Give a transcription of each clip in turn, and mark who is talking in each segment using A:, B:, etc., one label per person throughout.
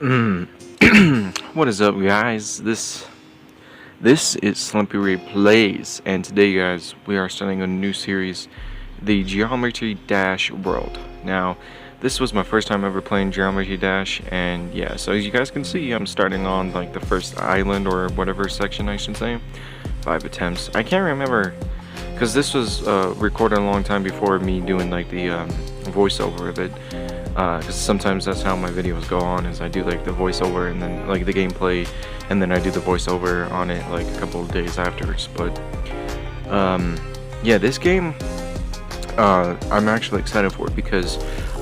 A: What is up, guys? This is SlumpyreyPlays, and today, guys, we are starting a new series, the Geometry Dash World. Now, this was my first time ever playing Geometry Dash, and yeah, so as you guys can see, I'm starting on like the first island or whatever section I should say. 5 attempts. I can't remember because this was recorded a long time before me doing like the voiceover of it. Because sometimes that's how my videos go on, is I do like the voiceover and then like the gameplay, and then I do the voiceover on it like a couple of days afterwards. But yeah, this game I'm actually excited for it because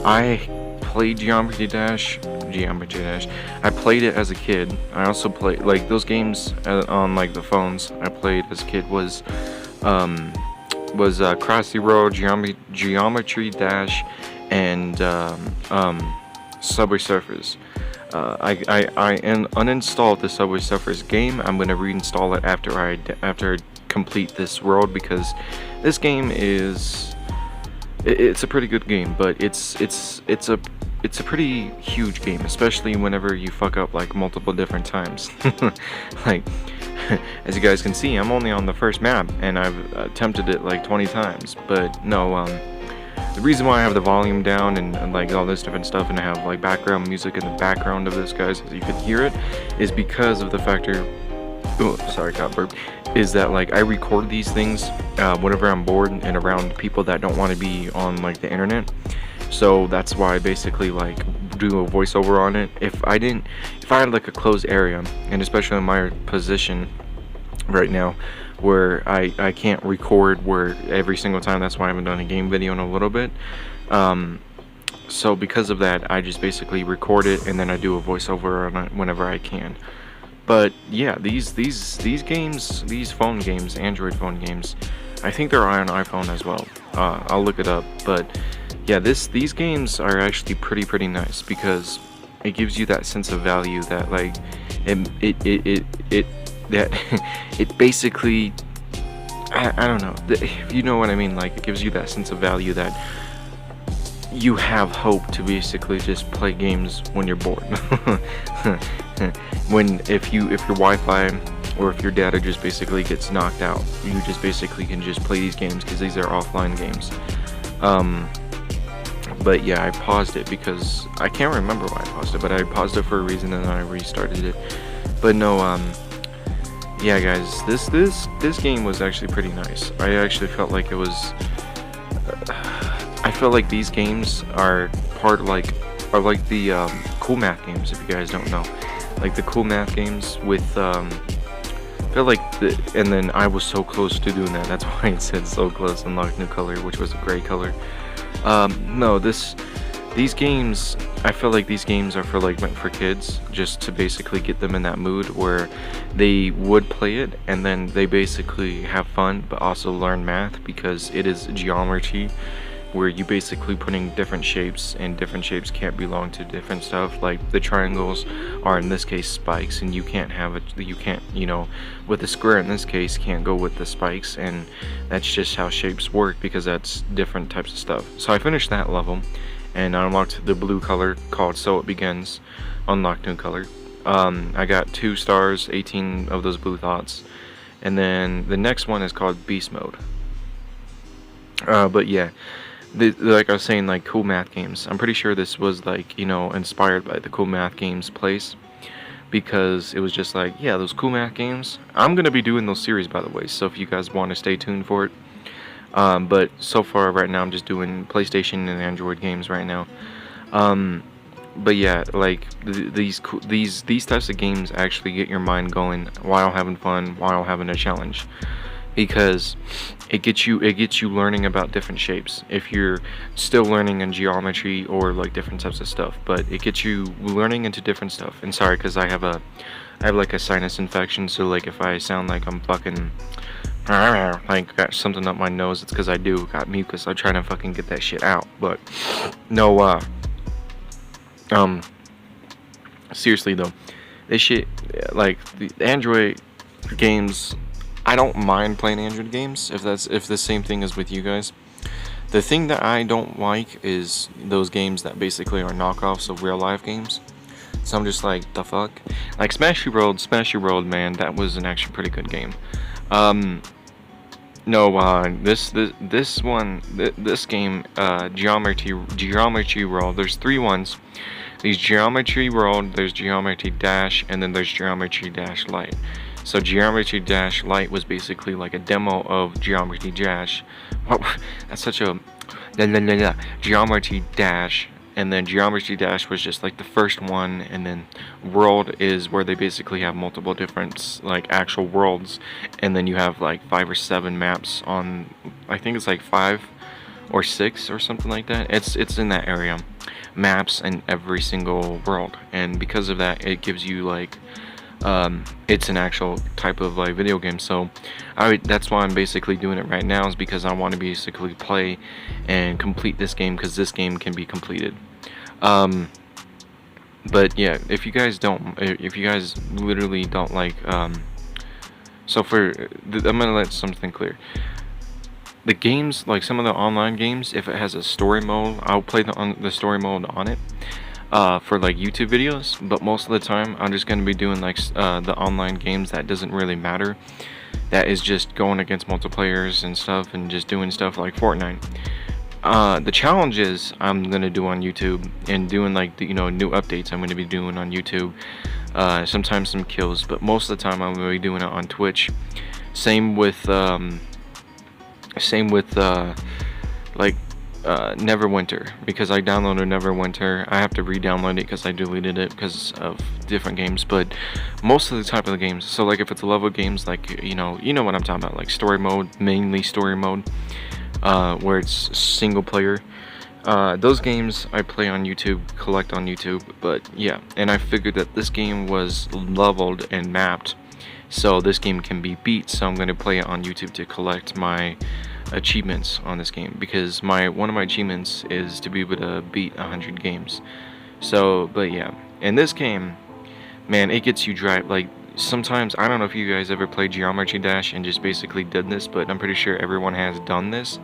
A: I played Geometry Dash. I played it as a kid. I also played like those games on like the phones I played as a kid was Crazed Road, Geometry Dash, and Subway Surfers. I uninstalled the Subway Surfers game. I'm gonna reinstall it after I complete this world, because this game is it's a pretty good game, but it's a pretty huge game, especially whenever you fuck up like multiple different times. Like as you guys can see, I'm only on the first map and I've attempted it like 20 times, but no, the reason why I have the volume down and like all this different stuff, and I have like background music in the background of this, guys, as you can hear it, is because of the factor, oh sorry, got burped, is that like I record these things whenever I'm bored and around people that don't want to be on like the internet. So that's why I basically like do a voiceover on it. If I had like a closed area, and especially in my position right now where I can't record where every single time, that's why I haven't done a game video in a little bit. So because of that, I just basically record it and then I do a voiceover on it whenever I can. But yeah, these games, these phone games, Android phone games, I think they're on iPhone as well. I'll look it up, but yeah, these games are actually pretty nice, because it gives you that sense of value that like it basically, I don't know, you know what I mean, like it gives you that sense of value that you have hope to basically just play games when you're bored. If your Wi-Fi or if your data just basically gets knocked out, you just basically can just play these games, because these are offline games. But yeah, I paused it because I can't remember why I paused it, but I paused it for a reason and then I restarted it. But no, yeah, guys, this game was actually pretty nice. I actually felt like it was. I feel like these games are like the cool math games. If you guys don't know, like the cool math games with I feel like and then I was so close to doing that. That's why it said so close. Unlock new color, which was a gray color. No, these games, I feel like these games are meant for kids, just to basically get them in that mood where they would play it and then they basically have fun but also learn math, because it is geometry where you basically putting different shapes, and different shapes can't belong to different stuff. Like the triangles are in this case spikes, and you can't you know, with the square in this case can't go with the spikes, and that's just how shapes work, because that's different types of stuff. So I finished that level and I unlocked the blue color called So It Begins. Unlocked new color. I got 2 stars, 18 of those blue thoughts, and then the next one is called Beast Mode. But yeah, like I was saying, like cool math games, I'm pretty sure this was like, you know, inspired by the cool math games place, because it was just like, yeah, those cool math games. I'm gonna be doing those series, by the way, so if you guys want to stay tuned for it. But so far right now I'm just doing PlayStation and Android games right now. But yeah, like these types of games actually get your mind going while having fun, while having a challenge, because it gets you learning about different shapes. If you're still learning in geometry or like different types of stuff, but it gets you learning into different stuff. And sorry, because I have like a sinus infection, so like if I sound like I'm fucking like got something up my nose, it's because I do got mucus. I'm trying to fucking get that shit out. But no, seriously though, this shit, like the Android games, I don't mind playing Android games if the same thing is with you guys. The thing that I don't like is those games that basically are knockoffs of real life games. So I'm just like, the fuck? Like Smash You World, man, that was an actually pretty good game. No, this game, Geometry World. There's 3 ones. There's Geometry World, there's Geometry Dash, and then there's Geometry Dash Lite. So Geometry Dash Lite was basically like a demo of Geometry Dash. That's such a Geometry Dash. And then Geometry Dash was just like the first one, and then World is where they basically have multiple different like actual worlds, and then you have like 5 or 7 maps on, I think it's like 5 or 6 or something like that. It's in that area, maps in every single world, and because of that, it gives you like it's an actual type of like video game. So that's why I'm basically doing it right now, is because I want to basically play and complete this game, because this game can be completed. But yeah, if you guys literally don't like so I'm gonna let something clear. The games, like some of the online games, if it has a story mode, I'll play the story mode on it for like YouTube videos, but most of the time I'm just going to be doing like the online games that doesn't really matter, that is just going against multiplayers and stuff, and just doing stuff like Fortnite. The challenges I'm going to do on YouTube, and doing like the, new updates I'm going to be doing on YouTube, sometimes some kills, but most of the time I'm going to be doing it on Twitch. Same with Neverwinter, because I downloaded Neverwinter. I have to re-download it because I deleted it because of different games, but most of the type of the games, so like if it's level games, like you know what I'm talking about, like story mode, mainly story mode, where it's single player, those games I play on YouTube, collect on YouTube. But yeah, and I figured that this game was leveled and mapped, so this game can be beat, so I'm going to play it on YouTube to collect my achievements on this game, because one of my achievements is to be able to beat 100 games. So, but yeah, in this game, man, it gets you dry. Like sometimes, I don't know if you guys ever played Geometry Dash and just basically did this, but I'm pretty sure everyone has done this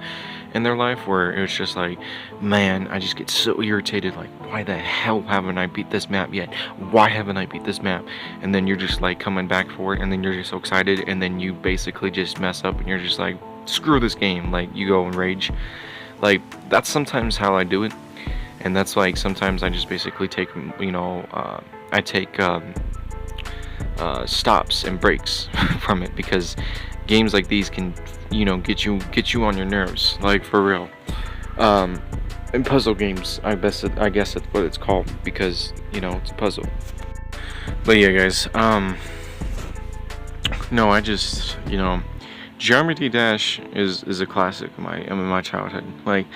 A: in their life, where it's just like, man, I just get so irritated, like, why the hell haven't I beat this map yet? Why haven't I beat this map? And then you're just like coming back for it, and then you're just so excited, and then you basically just mess up, and you're just like, screw this game, like you go and rage. Like that's sometimes how I do it, and that's like sometimes I just basically take I take stops and breaks from it, because games like these can get you on your nerves, like for real. And puzzle games, I guess that's what it's called, because it's a puzzle. But yeah, guys, no, I just Geometry Dash is a classic in my childhood. Like,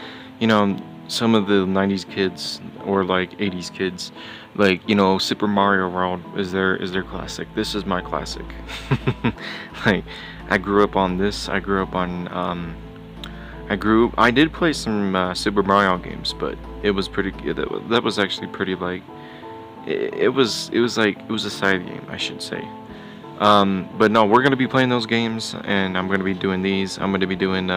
A: some of the 90s kids, or like 80s kids, like, Super Mario World is their classic. This is my classic. Like, I grew up on this. I did play some Super Mario games, but it was pretty, that was actually pretty, like, it was a side game, I should say. But no, we're going to be playing those games, and I'm going to be doing these. I'm going to be doing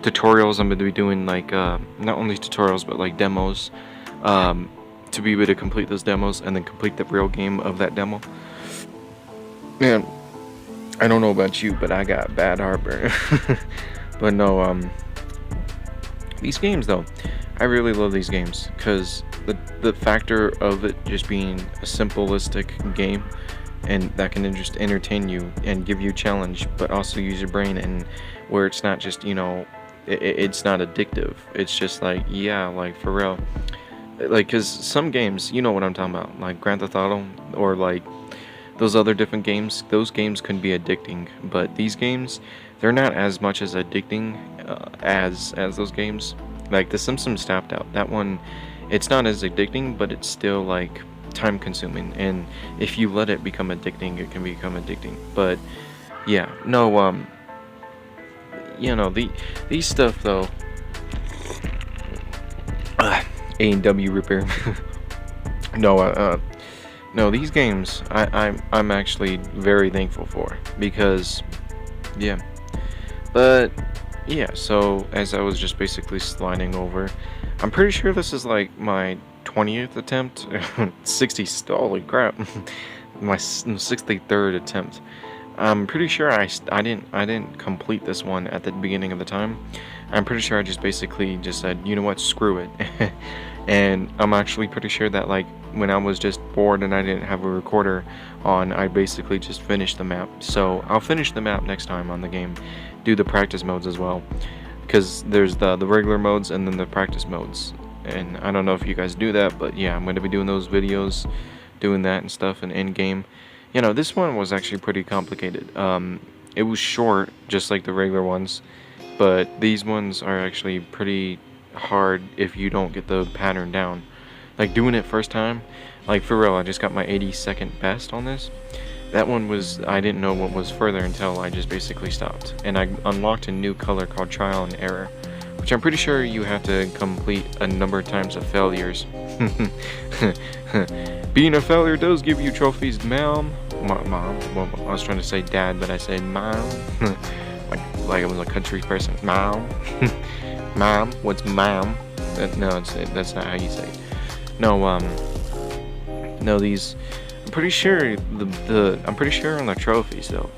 A: tutorials. I'm going to be doing like not only tutorials, but like demos, to be able to complete those demos and then complete the real game of that demo. Man, I don't know about you, but I got bad heartburn. But no, these games though, I really love these games, because the factor of it just being a simplistic game, and that can just entertain you and give you a challenge, but also use your brain, and where it's not just it's not addictive. It's just like, yeah, like for real, like, because some games, you know what I'm talking about, like Grand Theft Auto, or like those other different games, those games can be addicting, but these games, they're not as much as addicting as those games. Like The Simpsons tapped out, that one, it's not as addicting, but it's still like time consuming, and if you let it become addicting, it can become addicting. But yeah, no, these stuff though, A&W repair. No, these games I'm actually very thankful for, because yeah. But yeah, so as I was just basically sliding over, I'm pretty sure this is like my 20th attempt. 60, holy crap. My 63rd attempt. I'm pretty sure I didn't complete this one at the beginning of the time. I'm pretty sure I just basically just said, you know what, screw it. And I'm actually pretty sure that, like, when I was just bored and I didn't have a recorder on, I basically just finished the map. So I'll finish the map next time on the game, do the practice modes as well, because there's the regular modes and then the practice modes. And I don't know if you guys do that, but yeah, I'm going to be doing those videos, doing that and stuff in in-game. You know, this one was actually pretty complicated. It was short, just like the regular ones, but these ones are actually pretty hard if you don't get the pattern down. Like, doing it first time, like, for real, I just got my 82nd best on this. That one was, I didn't know what was further until I just basically stopped. And I unlocked a new color called Trial and Error, which I'm pretty sure you have to complete a number of times of failures. Being a failure does give you trophies, ma'am. Mom. Well, I was trying to say dad, but I said mom. like I was a country person. Mom. Mom. What's mom? No, that's not how you say it. No, no, these. I'm pretty sure I'm pretty sure on the trophies though.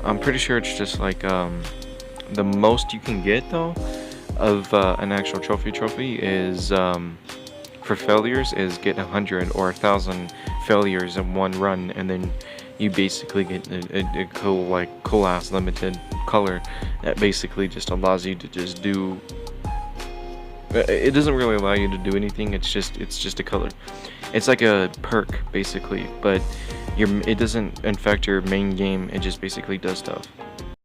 A: I'm pretty sure it's just like the most you can get though of an actual trophy is for failures is get 100 or 1,000 failures in one run, and then you basically get a cool ass limited color that basically just allows you to just do. It doesn't really allow you to do anything. It's just a color. It's like a perk basically, but it doesn't infect your main game. It just basically does stuff.